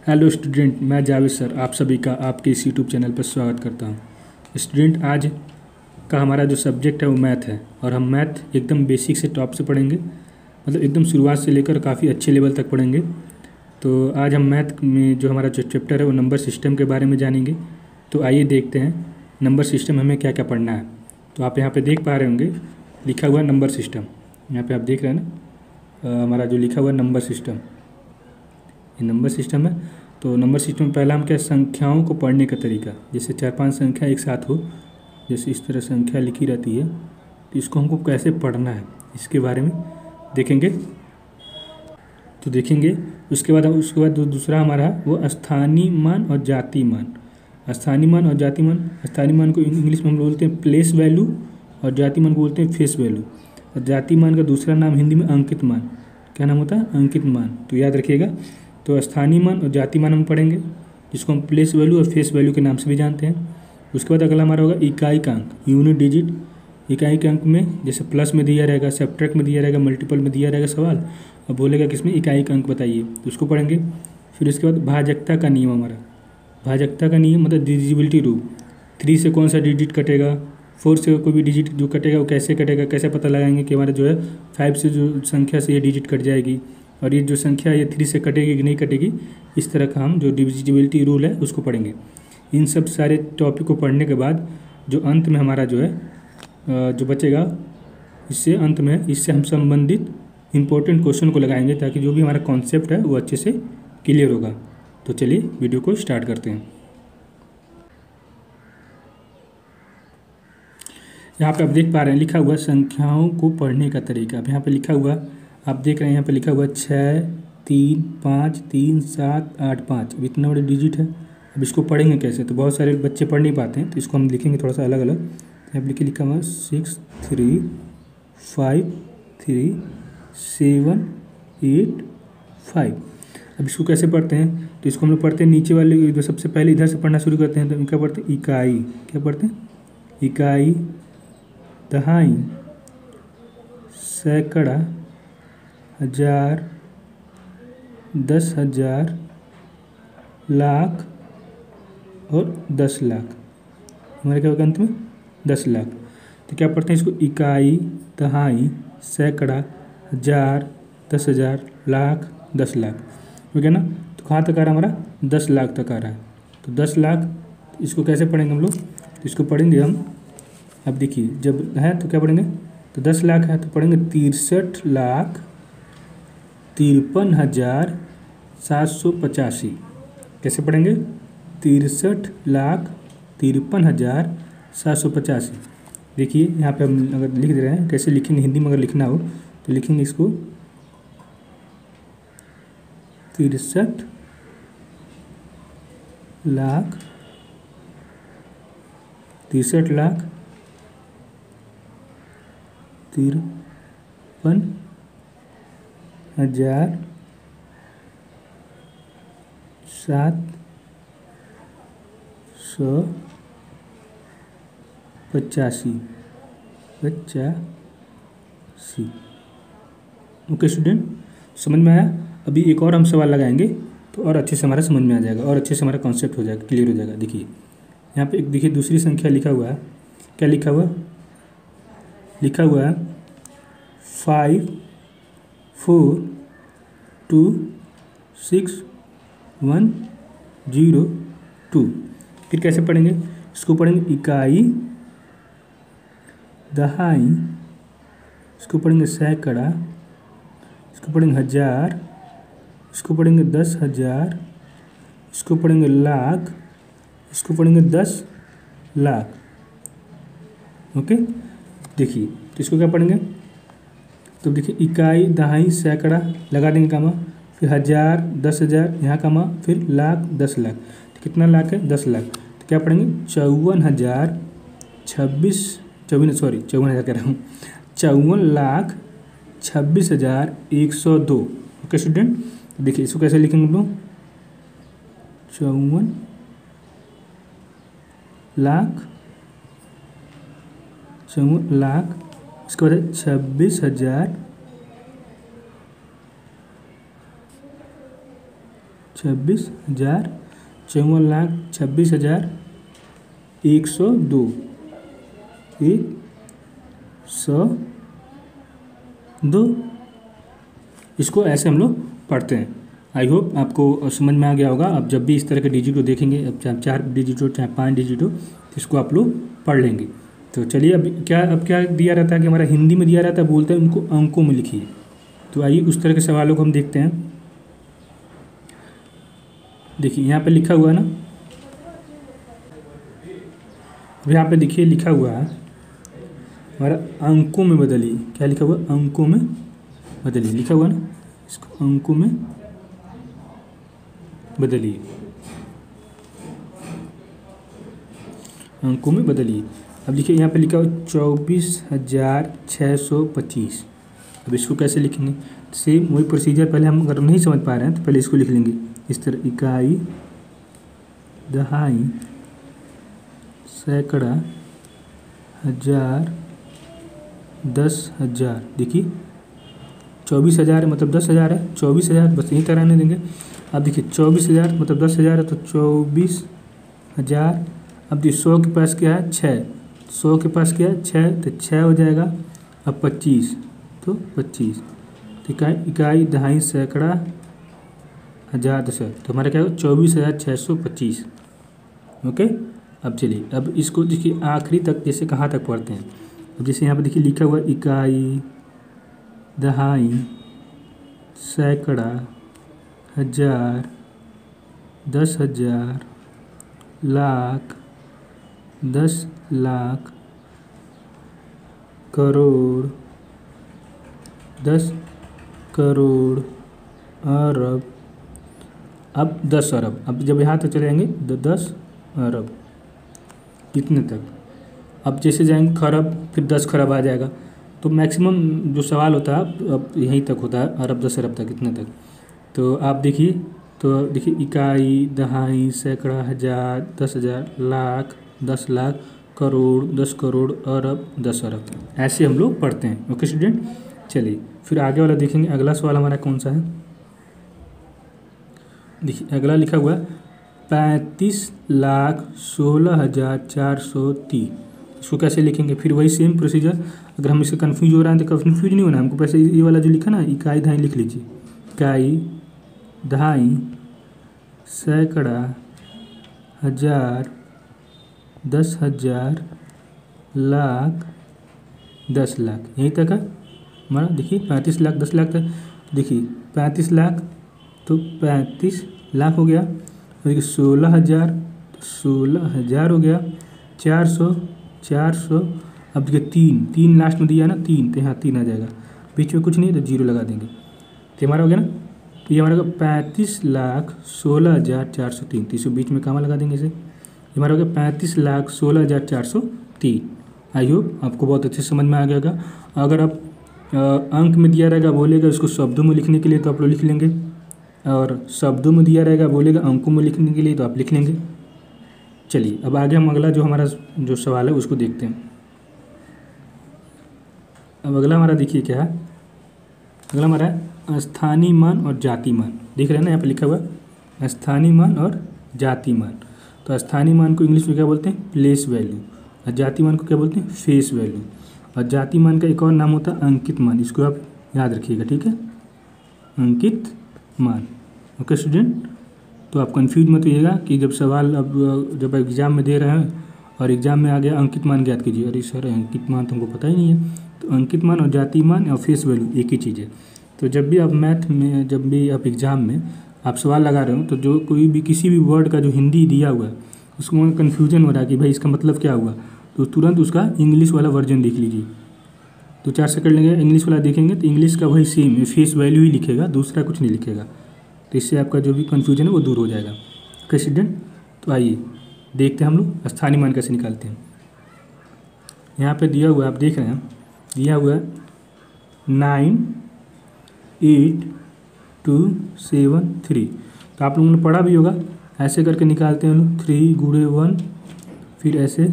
Hello student, मैं Javed sir आप सभी का आपके इस यूट्यूब चैनल पर स्वागत करता हूं। स्टूडेंट, आज का हमारा जो सब्जेक्ट है वो मैथ है और हम मैथ एकदम बेसिक से टॉप से पढ़ेंगे, मतलब एकदम शुरुआत से लेकर काफ़ी अच्छे लेवल तक पढ़ेंगे। तो आज हम मैथ में जो हमारा जो चैप्टर है वो नंबर सिस्टम के बारे में जानेंगे। तो आइए देखते हैं नंबर सिस्टम हमें क्या क्या पढ़ना है। तो आप यहाँ पर देख पा रहे होंगे लिखा हुआ है नंबर सिस्टम। यहाँ पर आप देख रहे हैं ना, हमारा जो लिखा हुआ है नंबर सिस्टम, ये नंबर सिस्टम है। तो नंबर सिस्टम में पहला हम क्या, संख्याओं को पढ़ने का तरीका। जैसे 4-5 संख्या एक साथ हो, जैसे इस तरह संख्या लिखी रहती है, तो इसको हमको कैसे पढ़ना है इसके बारे में देखेंगे। तो देखेंगे उसके बाद दूसरा हमारा वो स्थानीय मान और जाति मान। स्थानीय मान और जाति मान, स्थानीय मान को इंग्लिश में हम बोलते हैं प्लेस वैल्यू और जाति मान को बोलते हैं फेस वैल्यू। और जाति मान का दूसरा नाम हिंदी में अंकित मान। क्या नाम होता है? अंकित मान। तो याद रखिएगा। तो स्थानीय मान और जाति मान हम पढ़ेंगे, जिसको हम प्लेस वैल्यू और फेस वैल्यू के नाम से भी जानते हैं। उसके बाद अगला हमारा होगा इकाई का अंक, यूनिट डिजिट। इकाई के अंक में जैसे प्लस में दिया रहेगा, सब्ट्रैक्ट में दिया रहेगा, मल्टीपल में दिया रहेगा सवाल, और बोलेगा किसमें इकाई का अंक बताइए, तो उसको पढ़ेंगे। फिर उसके बाद भाजकता का नियम, हमारा भाजकता का नियम मतलब डिविजिबिलिटी रूल। 3 से कौन सा डिजिट कटेगा, 4 से कोई भी डिजिट जो कटेगा वो कैसे कटेगा, कैसे पता लगाएंगे कि हमारा जो है 5 से जो संख्या से ये डिजिट कट जाएगी, और ये जो संख्या ये 3 से कटेगी कि नहीं कटेगी, इस तरह का हम जो डिविजिबिलिटी रूल है उसको पढ़ेंगे। इन सब सारे टॉपिक को पढ़ने के बाद जो अंत में हमारा जो है जो बचेगा, इससे अंत में इससे हम संबंधित इम्पोर्टेंट क्वेश्चन को लगाएंगे, ताकि जो भी हमारा कॉन्सेप्ट है वो अच्छे से क्लियर होगा। तो चलिए वीडियो को स्टार्ट करते हैं। यहाँ पे आप देख पा रहे हैं लिखा हुआ संख्याओं को पढ़ने का तरीका। अब यहाँ पे लिखा हुआ आप देख रहे हैं, यहाँ पे लिखा हुआ 6, 3, 5, 3, 7, 8, 5। अब इतना बड़ा डिजिट है, अब इसको पढ़ेंगे कैसे? तो बहुत सारे बच्चे पढ़ नहीं पाते हैं, तो इसको हम लिखेंगे थोड़ा सा अलग अलग। यहाँ पे लिखा हुआ 6, 3, 5, 3, 7, 8, 5। अब इसको कैसे पढ़ते हैं? तो इसको हम लोग पढ़ते हैं नीचे वाले, जो सबसे पहले इधर से पढ़ना शुरू करते हैं। तो क्या पढ़ते हैं? इकाई। क्या पढ़ते हैं? इकाई, दहाई, सैकड़ा, हजार, 10,000, लाख और 10 लाख। हमारे क्या होगा अंत में? 10 लाख। तो क्या पढ़ते हैं इसको? इकाई, दहाई, सैकड़ा, हजार, 10,000, लाख, 10 लाख। ठीक है ना? तो कहाँ तक आ रहा है हमारा? 10 लाख तक आ रहा है। तो 10 लाख इसको कैसे पढ़ेंगे हम लोग? तो इसको पढ़ेंगे हम, अब देखिए जब है तो क्या पढ़ेंगे? तो 10 लाख है तो पढ़ेंगे 63,53,785। कैसे पढ़ेंगे? 63,53,785। देखिए यहाँ पे हम अगर लिख दे रहे हैं, कैसे लिखेंगे हिंदी में अगर लिखना हो तो लिखेंगे इसको 63 लाख 53,785। ओके स्टूडेंट, समझ में आया? अभी एक और हम सवाल लगाएंगे तो और अच्छे से हमारा समझ में आ जाएगा और अच्छे से हमारा कॉन्सेप्ट हो जाएगा, क्लियर हो जाएगा। देखिए यहाँ पे एक देखिए दूसरी संख्या लिखा हुआ है। क्या लिखा हुआ? लिखा हुआ है 5, 4, 2, 6, 1, 0, 2। फिर कैसे पढ़ेंगे? इसको पढ़ेंगे इकाई, दहाई, इसको पढ़ेंगे सैकड़ा, इसको पढ़ेंगे हजार, इसको पढ़ेंगे 10,000, इसको पढ़ेंगे लाख, इसको पढ़ेंगे 10 लाख। ओके, देखिए तो इसको क्या पढ़ेंगे? तो देखिए इकाई, दहाई, सैकड़ा लगा देंगे कामा, फिर हजार, 10,000 यहाँ कामा, फिर लाख, 10 लाख। तो कितना लाख है? 10 लाख। तो क्या पढ़ेंगे? 54,26,102। ओके स्टूडेंट, देखिए इसको कैसे लिखेंगे हम लोग? 54 लाख, इसके बाद 26,000, 26,000, 54,26,102, 102। इसको ऐसे हम लोग पढ़ते हैं। आई होप आपको समझ में आ गया होगा। अब जब भी इस तरह के डिजिट को देखेंगे, अब चाहे 4 डिजिट हो चाहे 5 डिजिट हो, तो इसको आप लोग पढ़ लेंगे। तो चलिए अब क्या दिया रहता है कि हमारा हिंदी में दिया रहता है, बोलते हैं उनको अंकों में लिखिए। तो आइए उस तरह के सवालों को हम देखते हैं। देखिए यहाँ पे लिखा हुआ है ना, अब यहाँ पे देखिए लिखा हुआ है हमारा अंकों में बदलिए। क्या लिखा हुआ? अंकों में बदलिए लिखा हुआ ना, इसको अंकों में बदलिए, अंकों में बदलिए। अब देखिए यहाँ पे लिखा हुआ 24,625। अब इसको कैसे लिखेंगे? सेम वही प्रोसीजर, पहले हम अगर नहीं समझ पा रहे हैं तो पहले इसको लिख लेंगे इस तरह, इकाई, दहाई, सैकड़ा, हजार, 10,000। देखिए 24,000 मतलब 10,000 है, 24,000 बस यही तरह नहीं देंगे। अब देखिए 24,000 मतलब 10,000 है, तो 24,000। अब देखिए 100 के पास क्या है? 6। 100 के पास क्या है? 6, तो 6 हो जाएगा। अब 25, तो 25। इकाई, दहाई, सैकड़ा, हजार, 10,000, तो हमारा क्या होगा? 24,625। ओके। अब चलिए अब इसको देखिए आखिरी तक, जैसे कहाँ तक पढ़ते हैं। अब जैसे यहाँ पे देखिए लिखा हुआ इकाई, दहाई, सैकड़ा, हजार, 10,000, लाख, 10 लाख, करोड़, 10 करोड़, अरब। अब 10 अरब। अब जब यहाँ तक चले जाएंगे 10 अरब, कितने तक? अब जैसे जाएंगे खरब, फिर 10 खरब आ जाएगा। तो मैक्सिमम जो सवाल होता है अब यहीं तक होता है, अरब 10 अरब तक, कितने तक? तो आप देखिए, तो देखिए इकाई, दहाई, सैकड़ा, हजार, 10,000, लाख, 10 लाख, करोड़, 10 करोड़, अरब, 10 अरब। ऐसे हम लोग पढ़ते हैं। ओके स्टूडेंट, चलिए फिर आगे वाला देखेंगे। अगला सवाल हमारा कौन सा है? देखिए अगला लिखा हुआ है 35,16,430। इसको कैसे लिखेंगे? फिर वही सेम प्रोसीजर। अगर हम इससे कन्फ्यूज हो रहे हैं तो कन्फ्यूज नहीं होना हमको, पैसे ये वाला जो लिखा ना, इकाई दहाई लिख लीजिए। इकाई, दहाई, सैकड़ा, हजार, 10,000, लाख, 10 लाख, यहीं तक है हमारा। देखिए 35 लाख 10 लाख तक। देखिए 35 लाख तो 35 लाख हो गया। और देखिए 16,000 तो 16,000 हो गया। 400। अब देखिए 3 लास्ट में दिया ना, 3, तो यहाँ 3 आ जाएगा। बीच में कुछ नहीं तो 0 लगा देंगे, तो हमारा हो गया ना। तो ये हमारा 35,16,403। तो इसको बीच में कामा लगा देंगे इसे। हमारा हो गया 35,16,403। आई होप आपको बहुत अच्छे समझ में आ गया होगा। अगर आप अंक में दिया रहेगा बोलेगा इसको शब्दों में लिखने के लिए तो आप लोग लिख लेंगे, और शब्दों में दिया रहेगा बोलेगा अंकों में लिखने के लिए तो आप लिख लेंगे। चलिए अब आगे हम अगला जो हमारा जो सवाल है उसको देखते हैं। अब अगला हमारा देखिए क्या है। अगला हमारा है स्थानीय मान और जाति मान। देख रहे हैं ना, यहाँ पे लिखा हुआ है स्थानीय मान और जाति मान। तो स्थानीय मान को इंग्लिश में क्या बोलते हैं? Place value. और जाति मान को क्या बोलते हैं? Face value. और जाति मान का एक और नाम होता है अंकित मान। इसको आप याद रखिएगा, ठीक है? अंकित मान। ओके स्टूडेंट, तो आप कंफ्यूज मत होइएगा कि जब सवाल अब जब एग्ज़ाम में दे रहे हैं और एग्ज़ाम में आ गया अंकित मान ज्ञात कीजिए, अरे सर अंकित मान तो हमको पता ही नहीं है। तो अंकित मान और जाति मान और फेस वैल्यू एक ही चीज़ है। तो जब भी आप मैथ में, जब भी आप एग्ज़ाम में आप सवाल लगा रहे हो, तो जो कोई भी किसी भी वर्ड का जो हिंदी दिया हुआ है उसको कन्फ्यूजन हो रहा है कि भाई इसका मतलब क्या हुआ, तो तुरंत उसका इंग्लिश वाला वर्जन देख लीजिए। तो 4 सेकंड लगेगा, इंग्लिश वाला देखेंगे तो इंग्लिश का वही सेम फेस वैल्यू ही लिखेगा, दूसरा कुछ नहीं लिखेगा। तो इससे आपका जो भी कन्फ्यूजन है वो दूर हो जाएगा। ओके स्टूडेंट, तो आइए देखते हैं हम लोग स्थानीय मान कैसे निकालते हैं। यहाँ पे दिया हुआ है, आप देख रहे हैं दिया हुआ है 98273। तो आप लोगों ने पढ़ा भी होगा, ऐसे करके निकालते हैं हम लोग। 3 गुणे 1, फिर ऐसे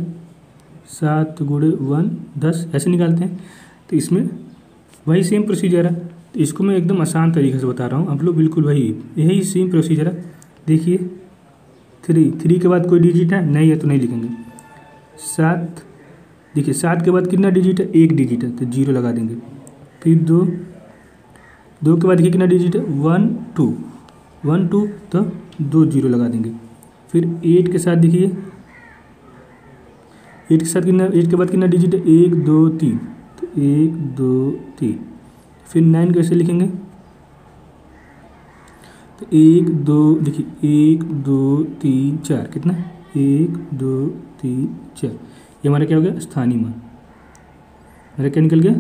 7 गुणे 1 10, ऐसे निकालते हैं। तो इसमें वही सेम प्रोसीजर है। तो इसको मैं एकदम आसान तरीके से बता रहा हूँ, आप लोग बिल्कुल वही यही सेम प्रोसीजर है। देखिए 3 के बाद कोई डिजिट है नहीं है तो नहीं लिखेंगे। 7 देखिए 7 के बाद कितना डिजिट है, 1 डिजिट है तो 0 लगा देंगे। फिर 2 के बाद देखिए कितना डिजिट है, 1 2 तो 2 0 लगा देंगे। फिर 8 के साथ देखिए 8 के साथ कितना, 8 के बाद कितना डिजिट है, 1 2 3 तो 1 2 3। फिर 9 कैसे लिखेंगे, तो 1 2 देखिए 1 2 3 4 कितना 1 2 3 4। ये हमारा क्या हो गया, स्थानीय मान। हमारा क्या निकल गया,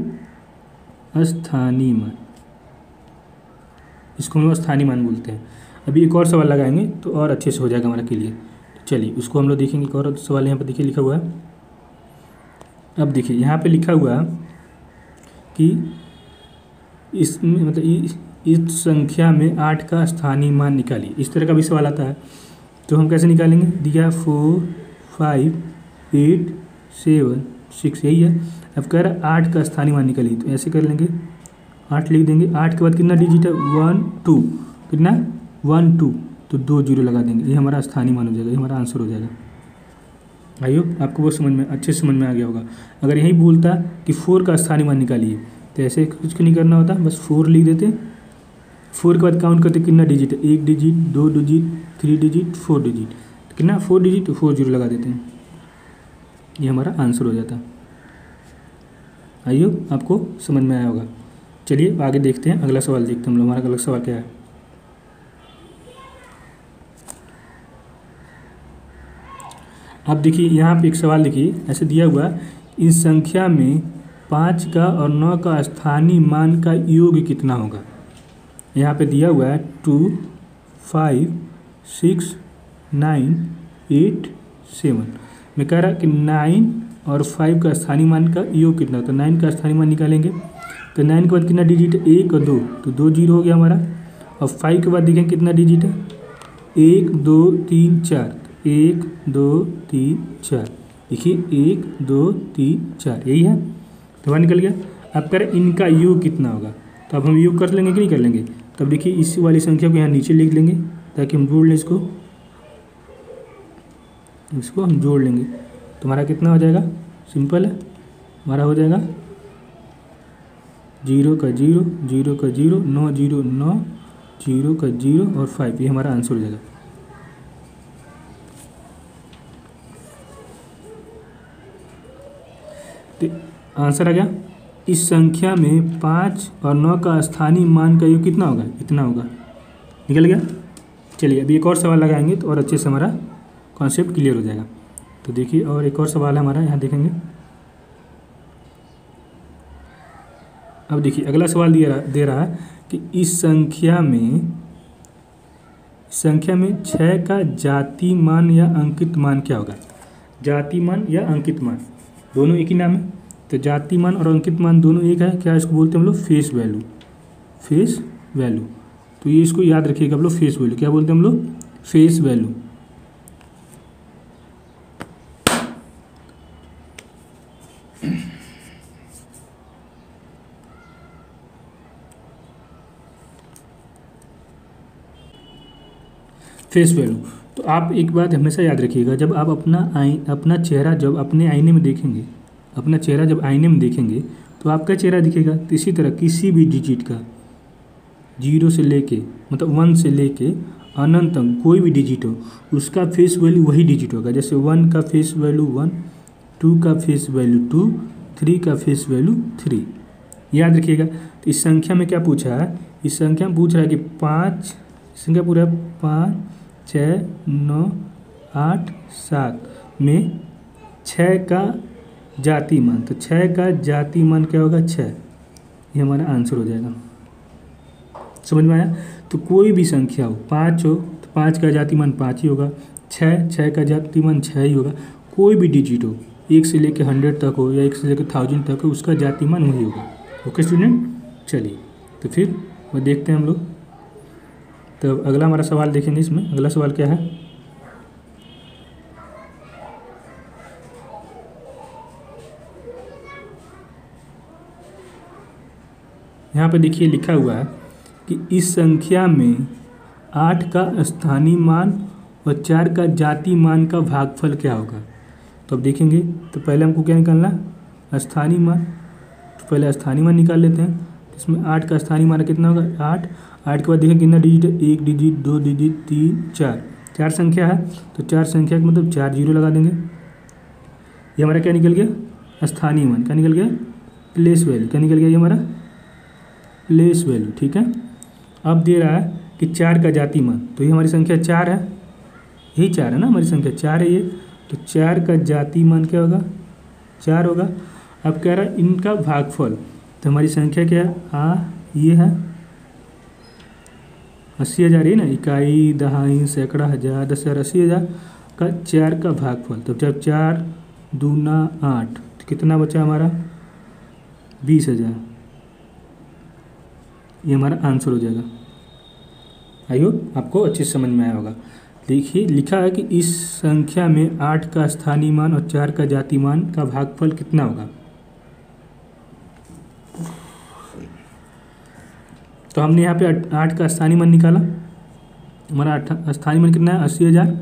स्थानीय मान। इसको हम लोग स्थानीय मान बोलते हैं। अभी एक और सवाल लगाएंगे तो और अच्छे से हो जाएगा हमारा क्लियर। चलिए उसको हम लोग देखेंगे। एक और सवाल यहाँ पर देखिए लिखा हुआ है। अब देखिए यहाँ पे लिखा हुआ कि इसमें मतलब इस संख्या में 8 का स्थानीय मान निकालिए। इस तरह का भी सवाल आता है तो हम कैसे निकालेंगे, दिया 4 5 8 7 6 यही है। अब कह रहा है 8 का स्थानीय मान निकालिए, तो ऐसे कर लेंगे 8 लिख देंगे। 8 के बाद कितना डिजिट है, 1 2 कितना 1 2 तो 2 0 लगा देंगे। ये हमारा स्थानीय मान हो जाएगा, ये हमारा आंसर हो जाएगा। आइयो आपको वो समझ में अच्छे से समझ में आ गया होगा। अगर यही बोलता कि 4 का स्थानीय मान निकालिए तो ऐसे कुछ नहीं करना होता, बस 4 लिख देते। 4 के बाद काउंट करते कितना डिजिट है, 1 डिजिट 2 डिजिट 3 डिजिट 4 डिजिट तो कितना 4 डिजिट तो 4 0 लगा देते हैं। ये हमारा आंसर हो जाता। आइयो आपको समझ में आया होगा। चलिए आगे देखते हैं, अगला सवाल देखते हैं हम लोग। हमारा अगला सवाल क्या है, अब देखिए यहाँ पे एक सवाल देखिए ऐसे दिया हुआ, इस संख्या में 5 का और 9 का स्थानीय मान का योग कितना होगा। यहाँ पे दिया हुआ है 2 5 6 9 8 7 मैं कह रहा कि 9 और 5 का स्थानीय मान का योग कितना, तो 9 का स्थानीय मान निकालेंगे। तो 9 के बाद कितना डिजिट है, 1 और 2 तो 2 0 हो गया हमारा। और 5 के बाद देखें कितना डिजिट है, 1 2 3 4 1 2 3 4 देखिए 1 2 3 4 यही है तो वह निकल गया। अब करें इनका योग कितना होगा, तो अब हम योग कर लेंगे कि नहीं कर लेंगे। तब देखिए इस वाली संख्या को यहाँ नीचे लिख लेंगे ताकि हम जोड़ लें इसको हम जोड़ लेंगे। तो हमारा कितना हो जाएगा, सिंपल है, हमारा हो जाएगा 0 का 0 0 का 0 9 0 9 0 का 0 और 5 ये हमारा आंसर हो जाएगा। तो आंसर आ गया, इस संख्या में 5 और 9 का स्थानीय मान का योग कितना होगा, इतना होगा। निकल गया। चलिए अभी एक और सवाल लगाएंगे तो और अच्छे से हमारा कॉन्सेप्ट क्लियर हो जाएगा। तो देखिए और एक और सवाल है हमारा, यहाँ देखेंगे। अब देखिए अगला सवाल दे रहा है कि इस संख्या में 6 का जाति मान या अंकित मान क्या होगा। जाति मान या अंकित मान दोनों एक ही नाम है, तो जाति मान और अंकित मान दोनों एक है। क्या इसको बोलते हैं हम लोग, फेस वैल्यू। फेस वैल्यू, तो ये इसको याद रखिएगा आप लोग, फेस वैल्यू क्या बोलते हैं हम लोग, फेस वैल्यू। Face value. तो आप एक बात हमेशा याद रखिएगा, जब आप अपना चेहरा जब अपने आईने में देखेंगे, अपना चेहरा जब आईने में देखेंगे तो आपका चेहरा दिखेगा। तो इसी तरह किसी भी डिजिट का 0 से लेके मतलब 1 से लेके अनंत तक कोई भी डिजिट हो उसका फेस वैल्यू वही डिजिट होगा। जैसे 1 का फेस वैल्यू 1, 2 का फेस वैल्यू 2, 3 का फेस वैल्यू 3। याद रखिएगा। तो इस संख्या में क्या पूछा है, इस संख्या में पूछ रहा है कि 5 संख्या पूरा 5 6 9 8 7 में 6 का जाति मान, तो 6 का जाति मान क्या होगा, 6। ये हमारा आंसर हो जाएगा। समझ में आया। तो कोई भी संख्या हो, 5 हो तो 5 का जाति मान 5 ही होगा, 6 का जाति मान 6 ही होगा। कोई भी डिजिट हो 1 से लेकर 100 तक हो या 1 से लेकर 1000 तक हो उसका जाति मान वही होगा। ओके स्टूडेंट, चलिए तो फिर वो देखते हैं हम लोग। तो अगला हमारा सवाल देखेंगे। इसमें अगला सवाल क्या है, यहाँ पे देखिए लिखा हुआ है कि इस संख्या में 8 का स्थानीय मान और 4 का जाति मान का भागफल क्या होगा। तो अब देखेंगे, तो पहले हमको क्या निकालना है, स्थानीय मान। तो पहले स्थानीय मान निकाल लेते हैं। इसमें 8 का स्थानीय मान कितना होगा, 8। 8 के बाद देखें कितना डिजिट है, 1 डिजिट, 2 डिजिट, 3, 4, 4 संख्या है। तो 4 संख्या का मतलब 4 जीरो लगा देंगे। ये हमारा क्या निकल गया, स्थानीय मान। क्या निकल गया, प्लेस वैल्यू। क्या निकल गया, ये हमारा प्लेस वैल्यू। ठीक है, अब दे रहा है कि 4 का जाति मान। तो ये हमारी संख्या 4 है, यही 4 है ना, हमारी संख्या 4 है ये। तो 4 का जाति मान क्या होगा, 4 होगा। अब कह रहा है इनका भागफल। तो हमारी संख्या क्या है, ये है 80,000, ये ना, इकाई, दहाई, सैकड़ा, हज़ार, 10,000, 80,000 का 4 का भागफल। तो जब 4 दूना 8, तो कितना बचा हमारा, 20,000। ये हमारा आंसर हो जाएगा। आई होप आपको अच्छे से समझ में आया होगा। देखिए लिखा है कि इस संख्या में 8 का स्थानीय मान और 4 का जाति मान का भागफल कितना होगा। तो हमने यहाँ पे 8 का स्थानीय मान निकाला। हमारा स्थानीय मान कितना है, 80,000।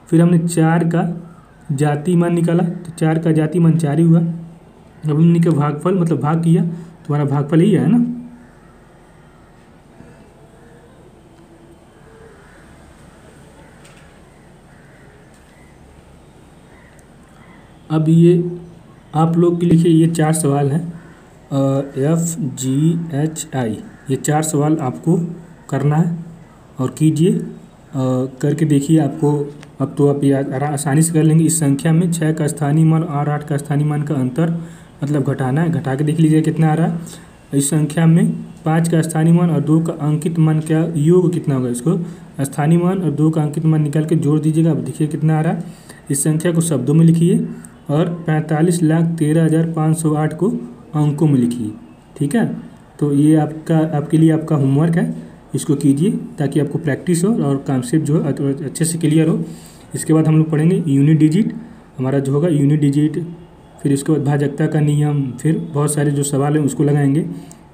फिर हमने 4 का जाति मान निकाला। तो 4 का जाति मान 4 ही हुआ। अब हमने का भागफल मतलब भाग किया, तो हमारा भागफल यही है ना। अब ये आप लोग के लिए ये 4 सवाल हैं, FGHI। ये 4 सवाल आपको करना है और कीजिए, करके देखिए। आपको अब तो आप ये आसानी से कर लेंगे। इस संख्या में 6 का स्थानीय मान और 8 का स्थानीय मान का अंतर मतलब घटाना है। घटा के देख लीजिए कितना आ रहा है। इस संख्या में 5 का स्थानीय मान और 2 का अंकित मान क्या योग कितना होगा। इसको स्थानीय मान और 2 का अंकित मान निकाल के जोड़ दीजिएगा। अब देखिए कितना आ रहा है। इस संख्या को शब्दों में लिखिए और 45,13,508 को अंकों में लिखिए। ठीक है, तो ये आपके लिए आपका होमवर्क है, इसको कीजिए ताकि आपको प्रैक्टिस हो और कॉन्सेप्ट जो है अच्छे से क्लियर हो। इसके बाद हम लोग पढ़ेंगे यूनिट डिजिट, हमारा जो होगा यूनिट डिजिट। फिर इसके बाद भाजकता का नियम, फिर बहुत सारे जो सवाल हैं उसको लगाएंगे।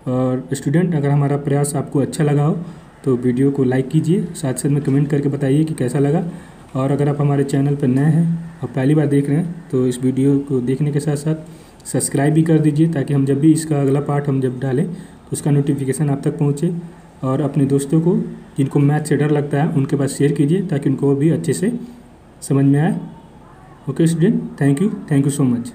और स्टूडेंट, अगर हमारा प्रयास आपको अच्छा लगा हो तो वीडियो को लाइक कीजिए, साथ साथ में कमेंट करके बताइए कि कैसा लगा। और अगर आप हमारे चैनल पर नए हैं और पहली बार देख रहे हैं तो इस वीडियो को देखने के साथ साथ सब्सक्राइब भी कर दीजिए, ताकि हम जब भी इसका अगला पार्ट हम जब डालें तो उसका नोटिफिकेशन आप तक पहुँचे। और अपने दोस्तों को जिनको मैथ से डर लगता है उनके पास शेयर कीजिए, ताकि उनको भी अच्छे से समझ में आए। Okay student, thank you so much.